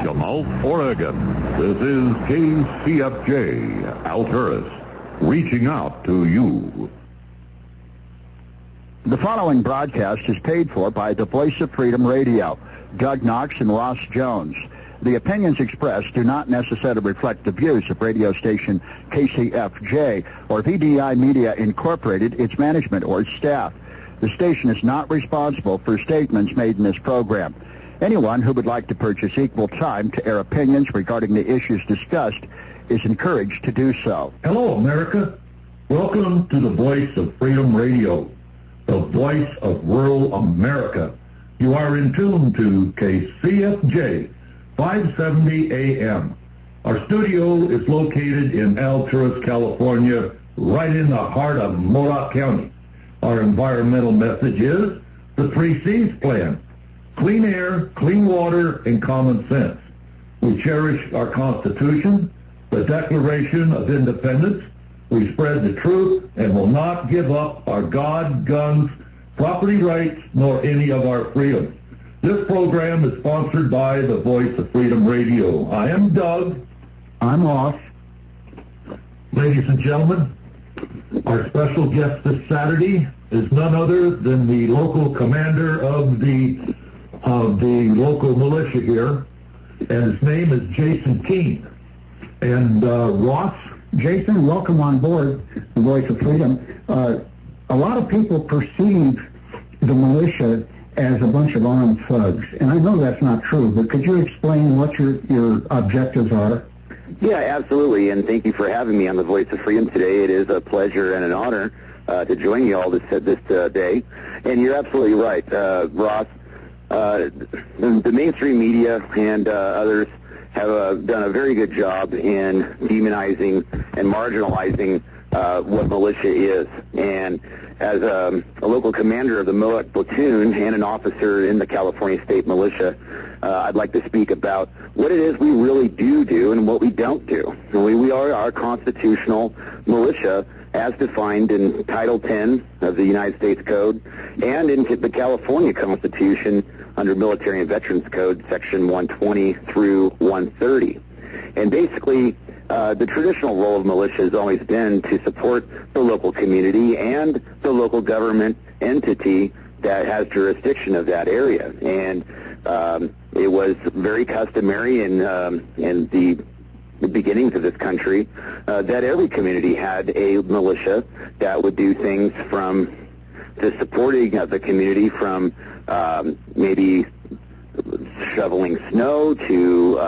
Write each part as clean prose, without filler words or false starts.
Yakima, Oregon. This is KCFJ, Alturas, reaching out to you. The following broadcast is paid for by the Voice of Freedom Radio, Doug Knox and Ross Jones. The opinions expressed do not necessarily reflect the views of radio station KCFJ or VDI Media Incorporated, its management, or its staff. The station is not responsible for statements made in this program. Anyone who would like to purchase equal time to air opinions regarding the issues discussed is encouraged to do so. Hello, America. Welcome to the Voice of Freedom Radio, the voice of rural America. You are in tune to KCFJ 570 AM. Our studio is located in Alturas, California, right in the heart of Modoc County. Our environmental message is the 3 C's plan: clean air, clean water, and common sense. We cherish our Constitution, the Declaration of Independence. We spread the truth and will not give up our God, guns, property rights, nor any of our freedoms. This program is sponsored by the Voice of Freedom Radio. I am Doug. I'm Ross. Ladies and gentlemen, our special guest this Saturday is none other than the local commander of the local militia here, and his name is Jason Keene. And Ross? Jason, welcome on board the Voice of Freedom. A lot of people perceive the militia as a bunch of armed thugs, and I know that's not true, but could you explain what your objectives are? Yeah, absolutely, and thank you for having me on the Voice of Freedom today. It is a pleasure and an honor to join you all this day. And you're absolutely right, Ross. The mainstream media and others have done a very good job in demonizing and marginalizing what militia is. And as a local commander of the Modoc Platoon and an officer in the California State Militia, I'd like to speak about what it is we really do and what we don't do. We are our constitutional militia as defined in Title 10 of the United States Code and in the California Constitution under Military and Veterans Code, Section 120 through 130. And basically, the traditional role of militia has always been to support the local community and the local government entity that has jurisdiction of that area. And it was very customary in the beginnings of this country that every community had a militia that would do things from the supporting of the community, from maybe shoveling snow to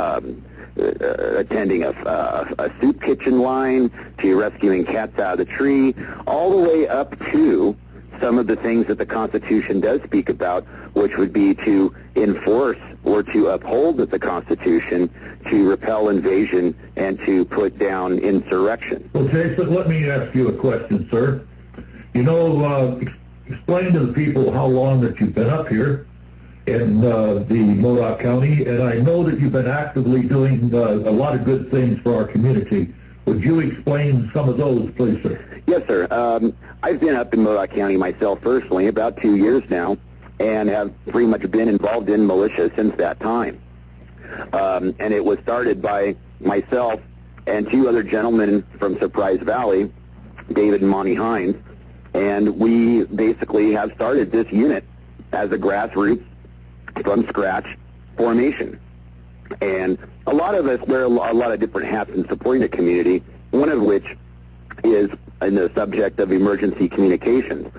attending a soup kitchen line, to rescuing cats out of the tree, all the way up to some of the things that the Constitution does speak about, which would be to enforce or to uphold the Constitution, to repel invasion, and to put down insurrection. Well, Jason, let me ask you a question, sir. You know, explain to the people how long that you've been up here in the Modoc County, and I know that you've been actively doing a lot of good things for our community. Would you explain some of those, please, sir? Yes, sir. I've been up in Modoc County myself personally about 2 years now, and have pretty much been involved in militia since that time. And it was started by myself and 2 other gentlemen from Surprise Valley, David and Monty Hines, and we basically have started this unit as a grassroots, from scratch formation. And a lot of us wear a lot of different hats in supporting the community, one of which is in the subject of emergency communications,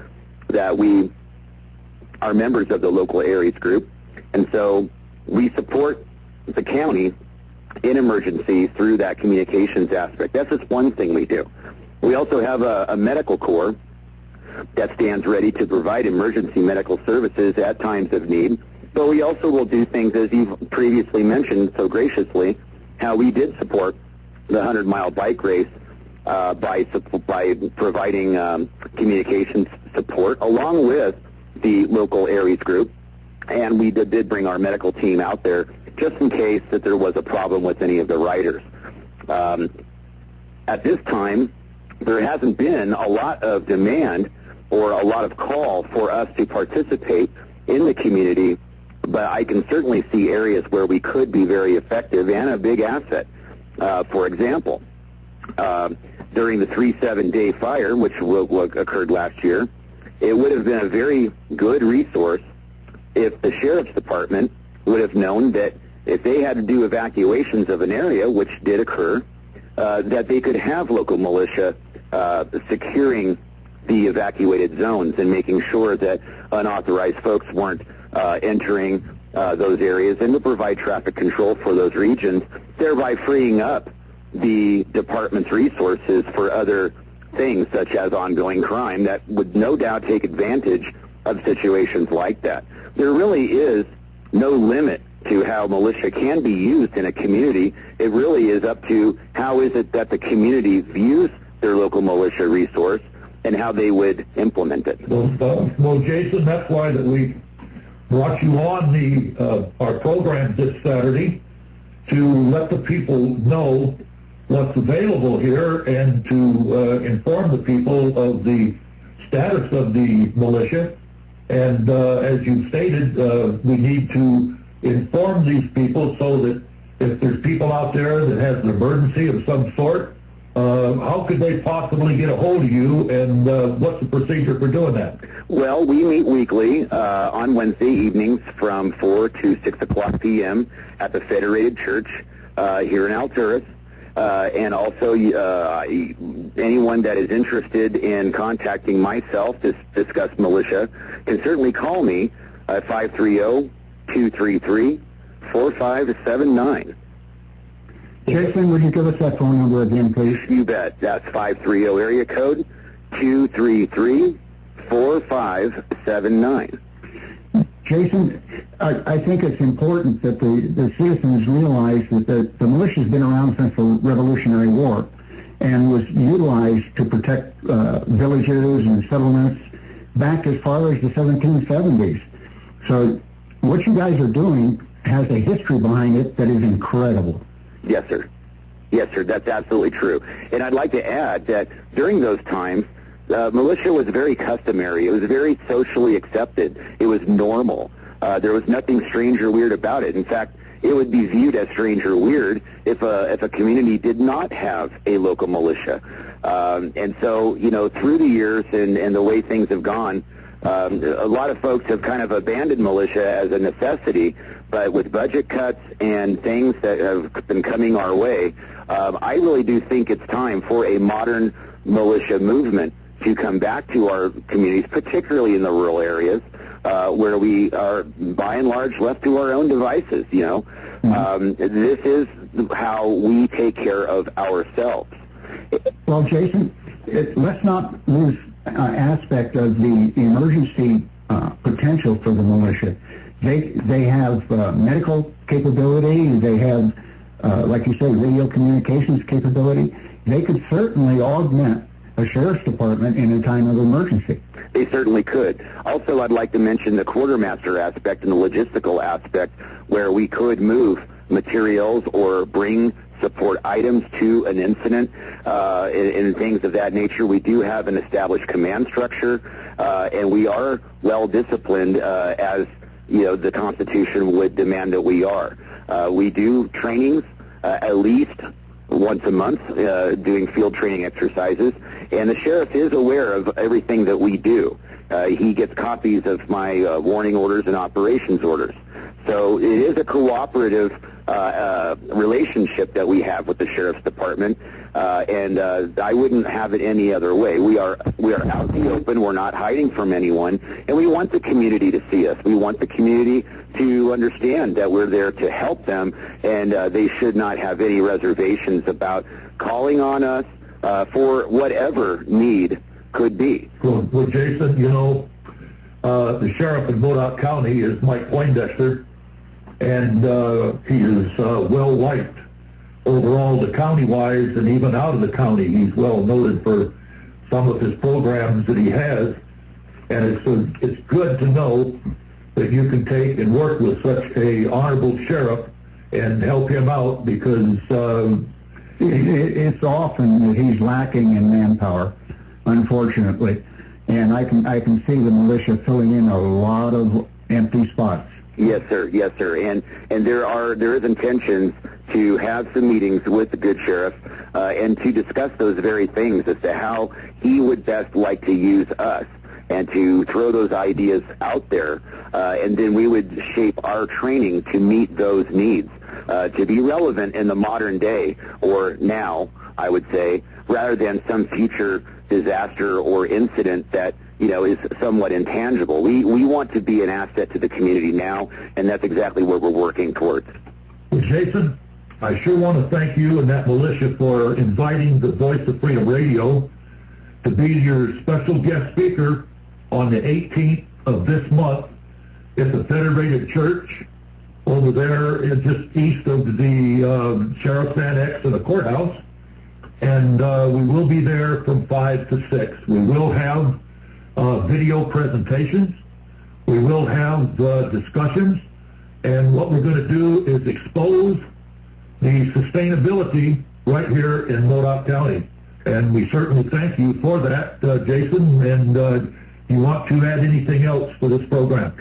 that we are members of the local Aries group, and so we support the county in emergencies through that communications aspect. That's just one thing we do. We also have a medical corps that stands ready to provide emergency medical services at times of need. But we also will do things, as you've previously mentioned so graciously, how we did support the 100-mile bike race by providing communications support along with the local Aries group. And we did bring our medical team out there just in case that there was a problem with any of the riders. At this time, there hasn't been a lot of demand or a lot of call for us to participate in the community but I can certainly see areas where we could be very effective and a big asset. For example, during the 3-7-day fire, which occurred last year, it would have been a very good resource if the Sheriff's Department would have known that if they had to do evacuations of an area, which did occur, that they could have local militia securing the evacuated zones and making sure that unauthorized folks weren't entering those areas, and to provide traffic control for those regions, thereby freeing up the department's resources for other things such as ongoing crime that would no doubt take advantage of situations like that. There really is no limit to how militia can be used in a community. It really is up to how is it that the community views their local militia resource and how they would implement it. Well, Jason, that's why that we brought you on our program this Saturday to let the people know what's available here and to inform the people of the status of the militia. And as you stated, we need to inform these people so that if there's people out there that has an emergency of some sort, how could they possibly get a hold of you, and what's the procedure for doing that? Well, we meet weekly on Wednesday evenings from 4 to 6 o'clock p.m. at the Federated Church here in Alturas. And also anyone that is interested in contacting myself to discuss militia can certainly call me at 530-233-4579. Jason, would you give us that phone number again, please? You bet. That's 530 area code 233-4579. Jason, I think it's important that the citizens realize that the militia has been around since the Revolutionary War and was utilized to protect villages and settlements back as far as the 1770s. So what you guys are doing has a history behind it that is incredible. Yes, sir. Yes, sir. That's absolutely true. And I'd like to add that during those times, militia was very customary. It was very socially accepted. It was normal. There was nothing strange or weird about it. In fact, it would be viewed as strange or weird if a community did not have a local militia. And so, you know, through the years and the way things have gone, a lot of folks have kind of abandoned militia as a necessity, but with budget cuts and things that have been coming our way, I really do think it's time for a modern militia movement to come back to our communities, particularly in the rural areas, where we are, by and large, left to our own devices, you know. This is how we take care of ourselves. Well, Jason, let's not lose aspect of the emergency potential for the militia. They have medical capability. They have, like you say, radio communications capability. They could certainly augment a sheriff's department in a time of emergency. They certainly could. Also, I'd like to mention the quartermaster aspect and the logistical aspect, where we could move materials or bring support items to an incident and things of that nature. We do have an established command structure, and we are well disciplined as you know the Constitution would demand that we are. We do trainings at least once a month, doing field training exercises, and the sheriff is aware of everything that we do. He gets copies of my warning orders and operations orders. So it is a cooperative relationship that we have with the Sheriff's Department, and I wouldn't have it any other way. We are out in the open. We're not hiding from anyone, and we want the community to see us. We want the community to understand that we're there to help them, and they should not have any reservations about calling on us for whatever need could be. Well, Jason, you know, the sheriff in Modoc County is Mike Poindexter, and he is well liked overall the county-wise and even out of the county. He's well noted for some of his programs that he has, and it's good to know that you can take and work with such a honorable sheriff and help him out, because it's often that he's lacking in manpower, unfortunately, and I can see the militia filling in a lot of empty spots. Yes, sir. Yes, sir. And there is intentions to have some meetings with the good sheriff and to discuss those very things as to how he would best like to use us, and to throw those ideas out there, and then we would shape our training to meet those needs, to be relevant in the modern day, or now, I would say, rather than some future disaster or incident that, you know, is somewhat intangible. We want to be an asset to the community now, and that's exactly what we're working towards. Well, Jason, I sure want to thank you and that militia for inviting the Voice of Freedom Radio to be your special guest speaker on the 18th of this month at the Federated Church over there just east of the Sheriff's Annex and the courthouse. And we will be there from 5 to 6. We will have video presentations. We will have discussions. And what we're going to do is expose the sustainability right here in Modoc County. And we certainly thank you for that, Jason. And you want to add anything else for this program?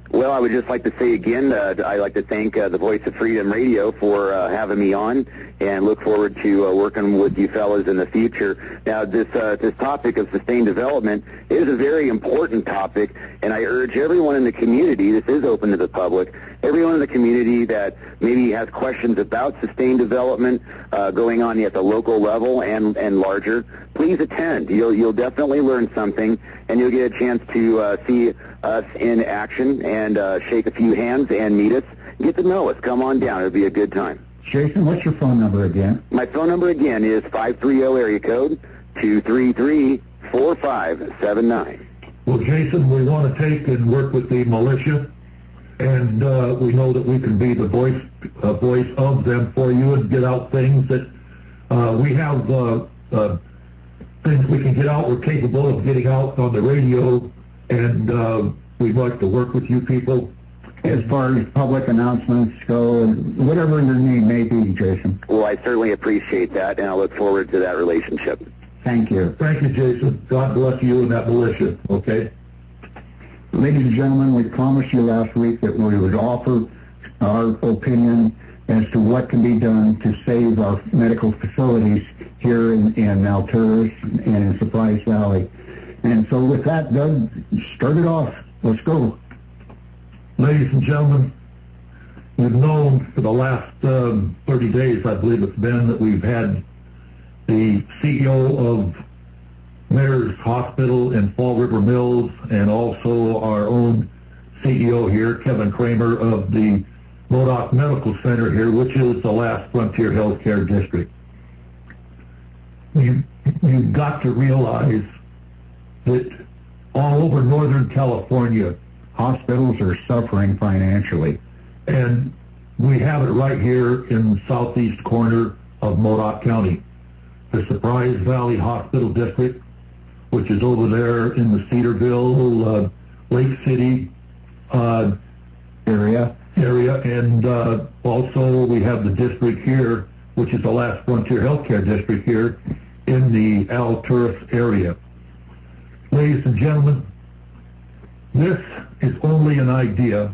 Well, I would just like to say again, I'd like to thank the Voice of Freedom Radio for having me on, and look forward to working with you fellas in the future. Now, this topic of sustained development is a very important topic, and I urge everyone in the community, this is open to the public, everyone in the community that maybe has questions about sustained development going on at the local level and larger, please attend. You'll definitely learn something, and you'll get a chance to see us in action and shake a few hands and meet us. Get to know us. Come on down. It'll be a good time. Jason, what's your phone number again? My phone number again is 530 area code 233-4579. Well, Jason, we want to take and work with the militia, and we know that we can be the voice of them for you and get out things that we have things we can get out. We're capable of getting out on the radio, and we'd like to work with you people. As far as public announcements go, and whatever your need may be, Jason. Well, I certainly appreciate that, and I look forward to that relationship. Thank you. Thank you, Jason. God bless you and that militia, okay? Ladies and gentlemen, we promised you last week that we would offer our opinion as to what can be done to save our medical facilities here in Alturas and in Surprise Valley. And so with that, Doug, start it off. Let's go. Ladies and gentlemen, we've known for the last 30 days, I believe it's been, that we've had the CEO of Mayor's Hospital in Fall River Mills, and also our own CEO here, Kevin Kramer, of the Modoc Medical Center here, which is the last frontier healthcare district. You've got to realize that all over Northern California, hospitals are suffering financially. And we have it right here in the southeast corner of Modoc County. The Surprise Valley Hospital District, which is over there in the Cedarville, Lake City area, and also we have the district here, which is the last frontier healthcare district here in the Alturas area. Ladies and gentlemen, this is only an idea.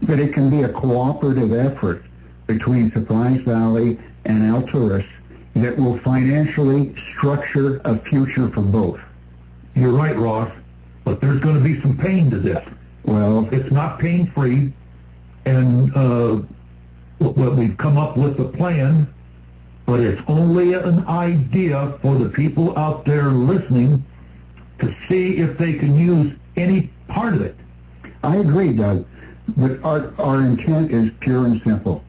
But it can be a cooperative effort between Surprise Valley and Alturas that will financially structure a future for both. You're right, Ross, but there's going to be some pain to this. Well, it's not pain-free, and we've come up with a plan, but it's only an idea for the people out there listening to see if they can use any part of it. I agree, Doug, but our intent is pure and simple.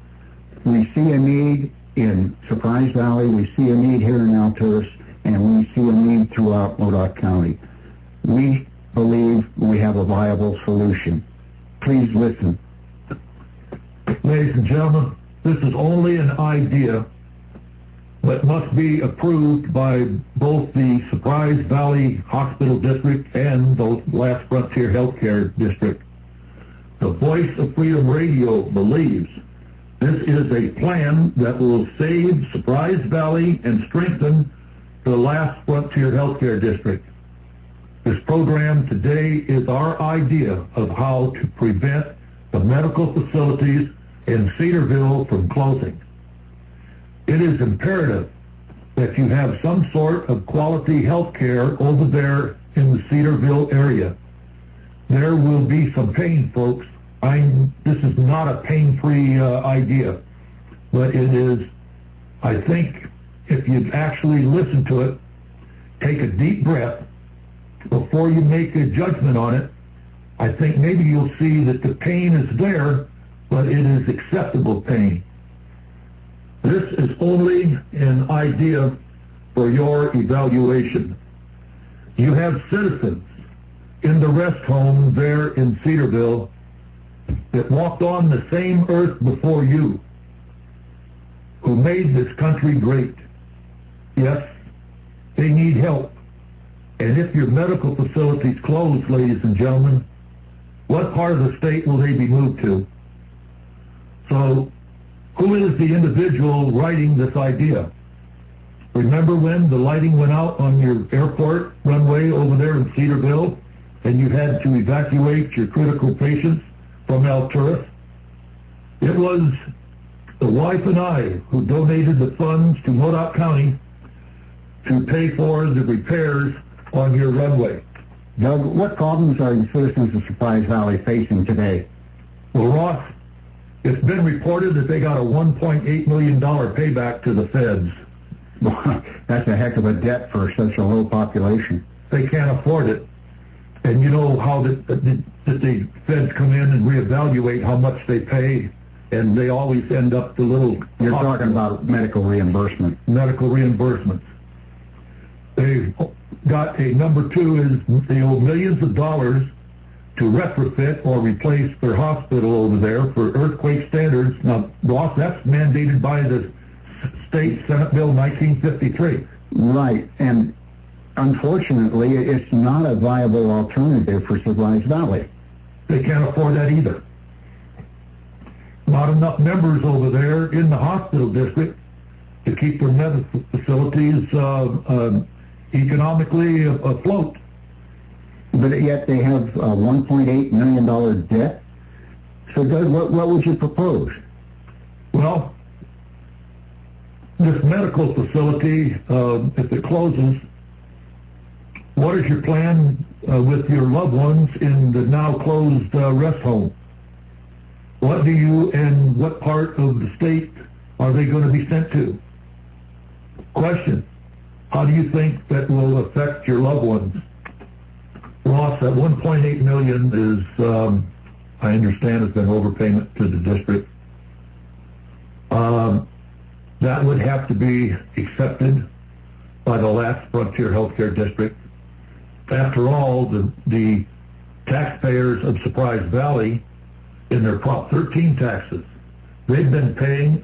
We see a need in Surprise Valley, we see a need here in Alturas, and we see a need throughout Modoc County. We believe we have a viable solution. Please listen. Ladies and gentlemen, this is only an idea, but must be approved by both the Surprise Valley Hospital District and the Last Frontier Healthcare District. The Voice of Freedom Radio believes this is a plan that will save Surprise Valley and strengthen the Last Frontier Healthcare District. This program today is our idea of how to prevent the medical facilities in Cedarville from closing. It is imperative that you have some sort of quality health care over there in the Cedarville area. There will be some pain, folks. This is not a pain-free idea, but it is, I think, if you actually listen to it, take a deep breath before you make a judgment on it, I think maybe you'll see that the pain is there, but it is acceptable pain. This is only an idea for your evaluation. You have citizens in the rest home there in Cedarville that walked on the same earth before you, who made this country great. Yes, they need help. And if your medical facilities close, ladies and gentlemen, what part of the state will they be moved to? So, who is the individual writing this idea? Remember when the lighting went out on your airport runway over there in Cedarville and you had to evacuate your critical patients from Alturas? It was the wife and I who donated the funds to Modoc County to pay for the repairs on your runway. Doug, what problems are the citizens of Surprise Valley facing today? Well, Ross, it's been reported that they got a $1.8 million payback to the feds. That's a heck of a debt for such a low population. They can't afford it. And you know how the feds come in and reevaluate how much they pay, and they always end up the little... You're talking about medical reimbursement. Medical reimbursements. They got a number two is they owe millions of dollars to retrofit or replace their hospital over there for earthquake standards. Now, Ross, that's mandated by the State Senate Bill 1953. Right, and unfortunately, it's not a viable alternative for Surprise Valley. They can't afford that either. Not enough members over there in the hospital district to keep their medical facilities economically afloat. But yet they have a $1.8 million debt. So Doug, what would you propose? Well, this medical facility, if it closes, what is your plan with your loved ones in the now closed rest home? What do you and what part of the state are they going to be sent to? Question, how do you think that will affect your loved ones? Ross, that $1.8 million is, I understand, has been overpayment to the district. That would have to be accepted by the last Frontier Healthcare District. After all, the taxpayers of Surprise Valley, in their Prop 13 taxes, they've been paying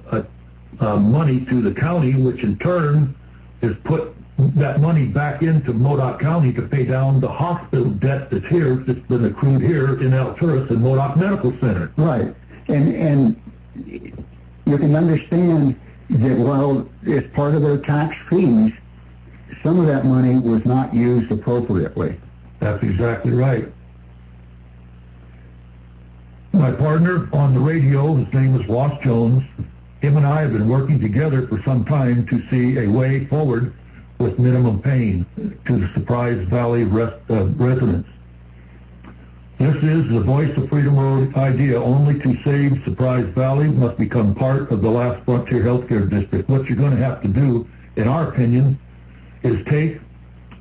money to the county, which in turn has put that money back into Modoc County to pay down the hospital debt that's here, that's been accrued here in Alturas and Modoc Medical Center. Right, and you can understand that while it's part of their tax fees, some of that money was not used appropriately. That's exactly right. My partner on the radio, his name is Ross Jones, him and I have been working together for some time to see a way forward with minimum pain to the Surprise Valley residents. This is the Voice of Freedom Road idea. Only to save Surprise Valley must become part of the last Frontier Healthcare District. What you're going to have to do, in our opinion, is take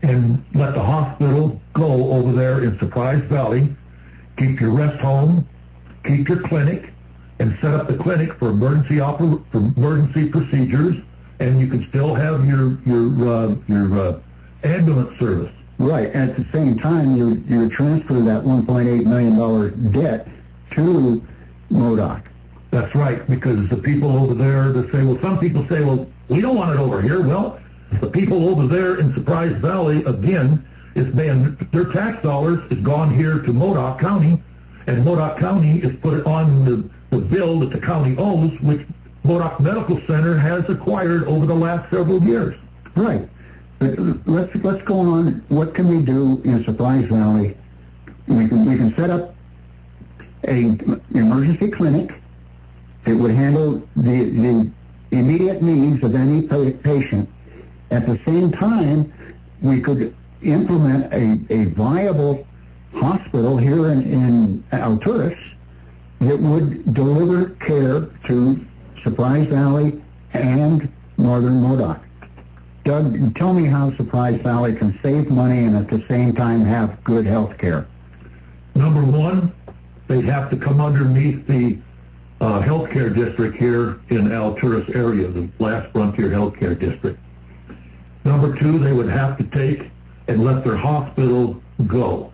and let the hospital go over there in Surprise Valley, keep your rest home, keep your clinic, and set up the clinic for emergency procedures, and you can still have your ambulance service. Right. At the same time, you transfer that $1.8 million debt to Modoc. That's right, because the people over there, they say, well, some people say, well, we don't want it over here. Well, the people over there in Surprise Valley, again, their tax dollars is gone here to Modoc County, and Modoc County is put it on the bill that the county owes, which Modoc Medical Center has acquired over the last several years. Right. But let's go on. What can we do in Surprise Valley? We can set up an emergency clinic that would handle the immediate needs of any patient. At the same time, we could implement a viable hospital here in Alturas that would deliver care to Surprise Valley and northern Modoc. Doug, tell me how Surprise Valley can save money and at the same time have good health care. Number one, they'd have to come underneath the healthcare district here in Alturas area, the last frontier healthcare district. Number two, they would have to take and let their hospital go,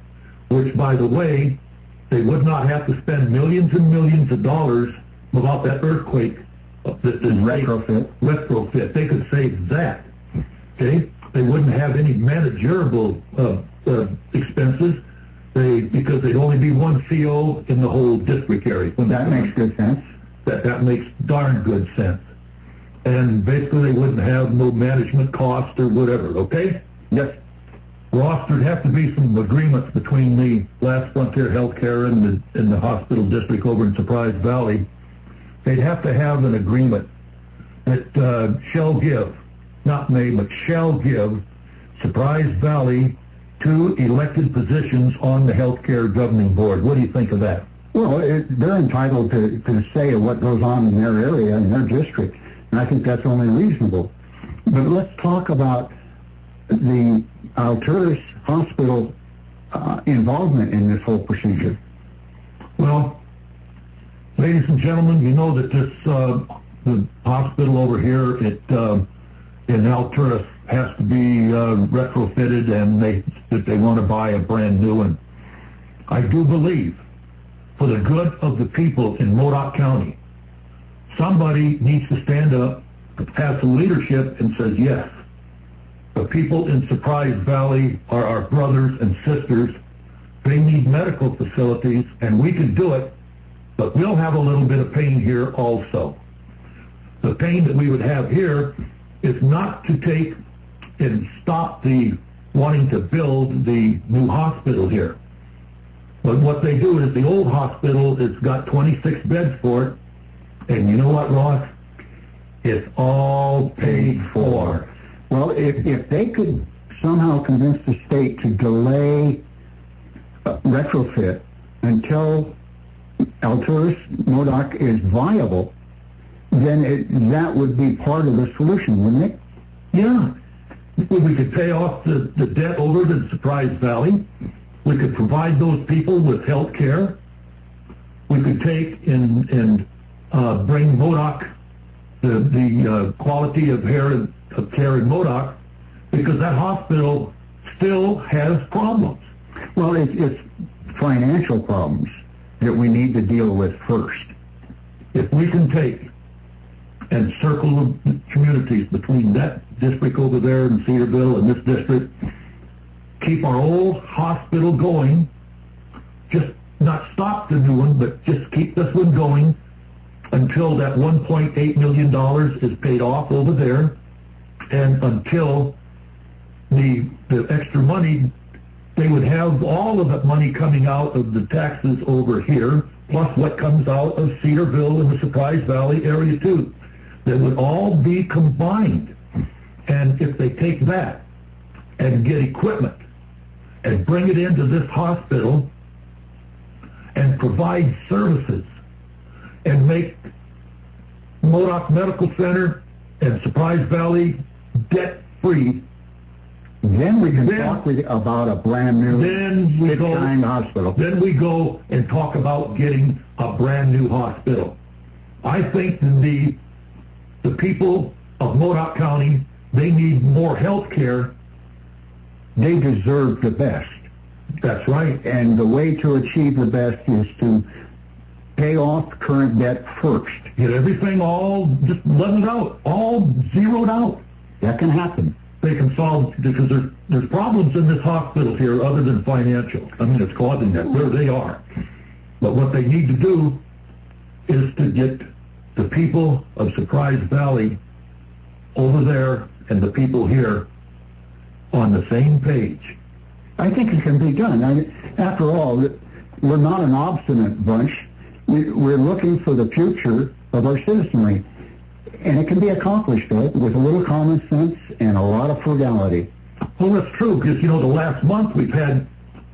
which, by the way, they would not have to spend millions and millions of dollars without that earthquake. Retrofit. They could save that. Okay? They wouldn't have any managerial expenses because they'd only be one CO in the whole district area. That makes good sense. That makes darn good sense. And basically they wouldn't have no management cost or whatever, okay? Yes. Ross, there'd have to be some agreements between the Last Frontier Healthcare and the hospital district over in Surprise Valley. They'd have to have an agreement that shall give, not may, but shall give Surprise Valley 2 elected positions on the healthcare governing board. What do you think of that? Well, they're entitled to say what goes on in their area, in their district, and I think that's only reasonable. But let's talk about the Alturas Hospital involvement in this whole procedure. Well, ladies and gentlemen, you know that this the hospital over here in Alturas has to be retrofitted, and they want to buy a brand new one. I do believe, for the good of the people in Modoc County, somebody needs to stand up, have some leadership, and says, yes, the people in Surprise Valley are our brothers and sisters. They need medical facilities, and we can do it, but we'll have a little bit of pain here also. The pain that we would have here is not to take and stop the wanting to build the new hospital here. But what they do is the old hospital, it's got 26 beds for it, and you know what, Ross? It's all paid for. Well, if they could somehow convince the state to delay retrofit until Alturas Modoc is viable, then that would be part of the solution, wouldn't it? Yeah. We could pay off the debt over to Surprise Valley. We could provide those people with health care. We could take and bring Modoc the quality of care in Modoc, because that hospital still has problems. Well, it's financial problems that we need to deal with first. If we can take and circle the communities between that district over there in Cedarville and this district, keep our old hospital going, just not stop the new one, but just keep this one going until that $1.8 million is paid off over there, and until the extra money, they would have all of that money coming out of the taxes over here, plus what comes out of Cedarville and the Surprise Valley area too. They would all be combined. And if they take that and get equipment and bring it into this hospital and provide services and make Modoc Medical Center and Surprise Valley debt-free, then we can talk about a brand new big-time hospital. Then we go and talk about getting a brand new hospital. I think the people of Modoc County, they need more health care. They deserve the best. That's right. And the way to achieve the best is to pay off current debt first. Get everything all just leveled out, all zeroed out. That can happen. They can solve, because there's problems in this hospital here other than financial. I mean, it's causing that. There they are. But what they need to do is to get the people of Surprise Valley over there and the people here on the same page? I think it can be done. After all, we're not an obstinate bunch. We're looking for the future of our citizenry. And it can be accomplished, though, with a little common sense and a lot of frugality. Well, that's true, because, the last month we've had,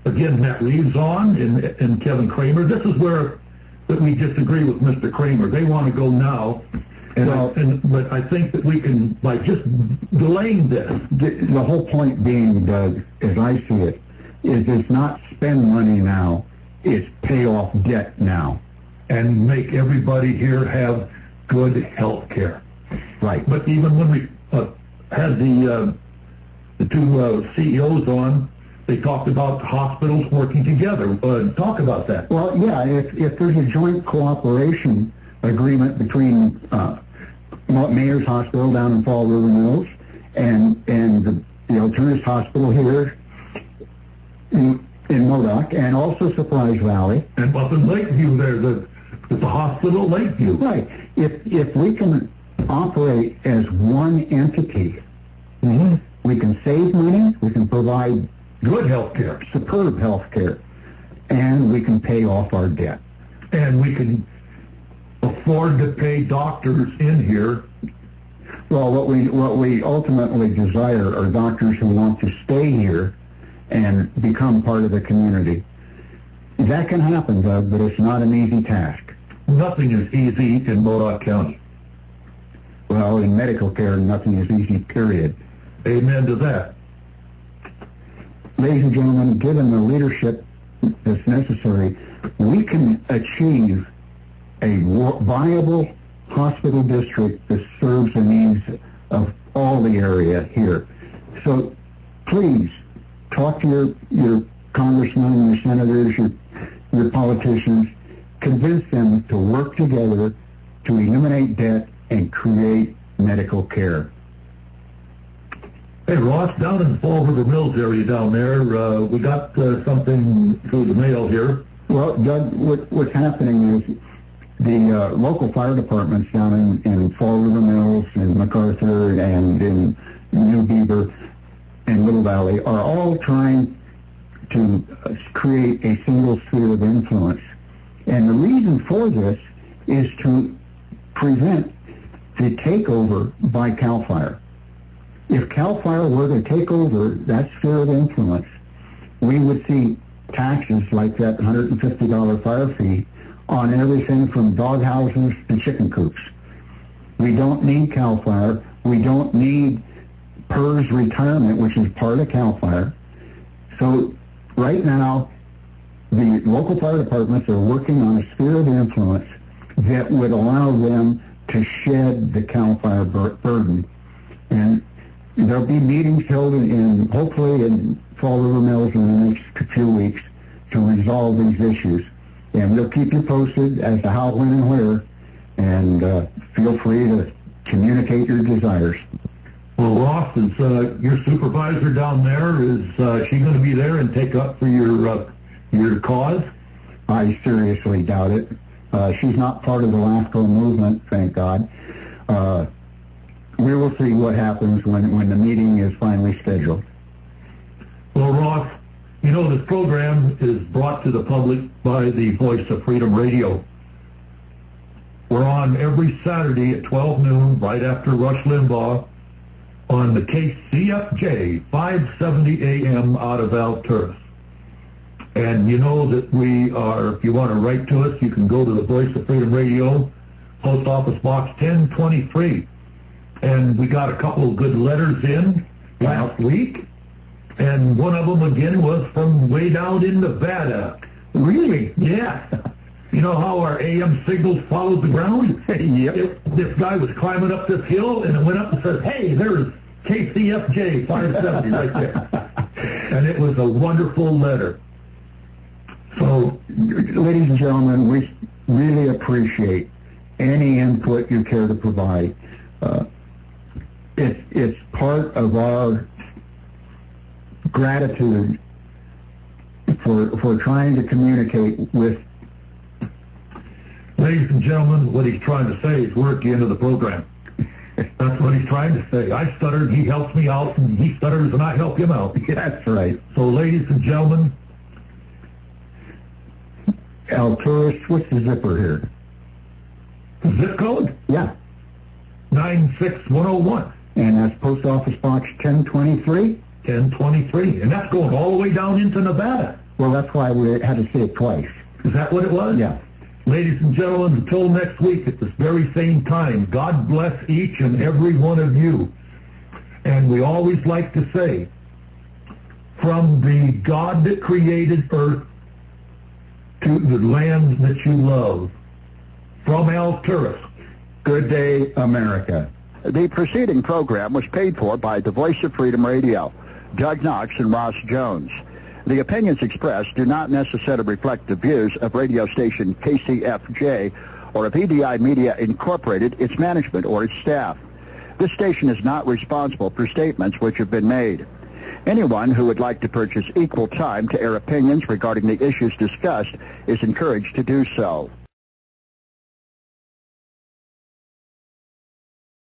again, Matt Reeves on and Kevin Kramer. This is where that we disagree with Mr. Kramer. They want to go now. But I think that we can, by just delaying this. The whole point being, Doug, as I see it, is it's not spend money now, it's pay off debt now. And make everybody here have good health care. Right. But even when we had the two CEOs on, they talked about hospitals working together. Talk about that. Well, yeah, if there's a joint cooperation agreement between Mayor's Hospital down in Fall River Mills and the Alternatives Hospital here in Modoc, and also Surprise Valley. And up in Lakeview there, the hospital Lakeview. Right. If we can operate as one entity, we can save money, we can provide good health care, superb health care, and we can pay off our debt. And we can afford to pay doctors in here. Well, what we ultimately desire are doctors who want to stay here and become part of the community. That can happen, Doug, but it's not an easy task. Nothing is easy in Modoc County. Well, in medical care, nothing is easy, period. Amen to that. Ladies and gentlemen, given the leadership that's necessary, we can achieve a viable hospital district that serves the needs of all the area here. So please talk to your congressmen, your senators, your politicians, convince them to work together to eliminate debt and create medical care. Hey, Ross, down in Fall River Mills area down there, we got something through the mail here. Well, Doug, what's happening is the local fire departments down in Fall River Mills and MacArthur and in New Beaver and Little Valley are all trying to create a single sphere of influence. And the reason for this is to prevent the takeover by CAL FIRE. If CAL FIRE were to take over that sphere of influence, we would see taxes like that $150 fire fee on everything from dog houses to chicken coops. We don't need CAL FIRE. We don't need PERS retirement, which is part of CAL FIRE. So right now, the local fire departments are working on a sphere of influence that would allow them to shed the CAL FIRE burden. And there'll be meetings held hopefully in Fall River Mills in the next few weeks to resolve these issues. And we'll keep you posted as to how, when, and where. And feel free to communicate your desires. Well, Ross, is your supervisor down there, is she going to be there and take up for your cause? I seriously doubt it. She's not part of the LAFCO movement, thank God. We will see what happens when the meeting is finally scheduled. Well, Ross, this program is brought to the public by the Voice of Freedom Radio. We're on every Saturday at 12 noon, right after Rush Limbaugh, on the KCFJ 570 AM out of Alturas. And you know that we are, if you want to write to us, you can go to the Voice of Freedom Radio, Post Office Box 1023. And we got a couple of good letters in last week. And one of them, again, was from way down in Nevada. Really? Yeah. You know how our AM signals followed the ground? Yep. This guy was climbing up this hill, and it went up and said, hey, there's KCFJ 570 right there. And it was a wonderful letter. So, ladies and gentlemen, we really appreciate any input you care to provide. It's part of our gratitude for trying to communicate with. Ladies and gentlemen, what he's trying to say is we're at the end of the program. That's what he's trying to say. I stuttered, he helps me out, and he stutters, and I help him out. That's right. So, ladies and gentlemen, Alturas, what's the zipper here? the zip code, Yeah. 96101. And that's Post Office Box 1023? 1023, and that's going all the way down into Nevada. Well, that's why we had to say it twice. Is that what it was? Yeah. Ladies and gentlemen, until next week at this very same time, God bless each and every one of you. And we always like to say, from the God that created earth to the land that you love, from Alturas, good day, America. The preceding program was paid for by the Voice of Freedom Radio, Doug Knox and Ross Jones. The opinions expressed do not necessarily reflect the views of radio station KCFJ or of EDI Media Incorporated, its management, or its staff. This station is not responsible for statements which have been made. Anyone who would like to purchase equal time to air opinions regarding the issues discussed is encouraged to do so.